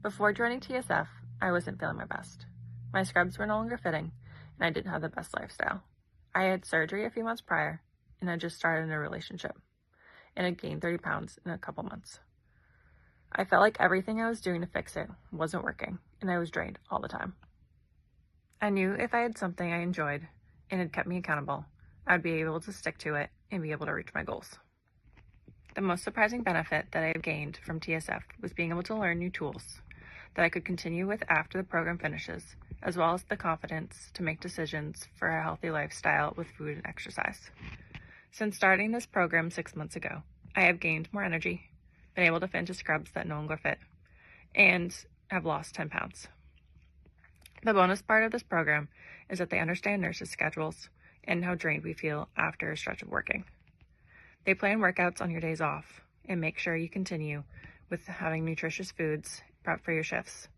Before joining TSF, I wasn't feeling my best. My scrubs were no longer fitting, and I didn't have the best lifestyle. I had surgery a few months prior, and I just started a relationship, and had gained 30 pounds in a couple months. I felt like everything I was doing to fix it wasn't working, and I was drained all the time. I knew if I had something I enjoyed and had kept me accountable, I'd be able to stick to it and be able to reach my goals. The most surprising benefit that I have gained from TSF was being able to learn new tools that I could continue with after the program finishes, as well as the confidence to make decisions for a healthy lifestyle with food and exercise. Since starting this program 6 months ago, I have gained more energy, been able to fit into scrubs that no longer fit, and have lost 10 pounds. The bonus part of this program is that they understand nurses' schedules and how drained we feel after a stretch of working. They plan workouts on your days off and make sure you continue with having nutritious foods prep for your shifts,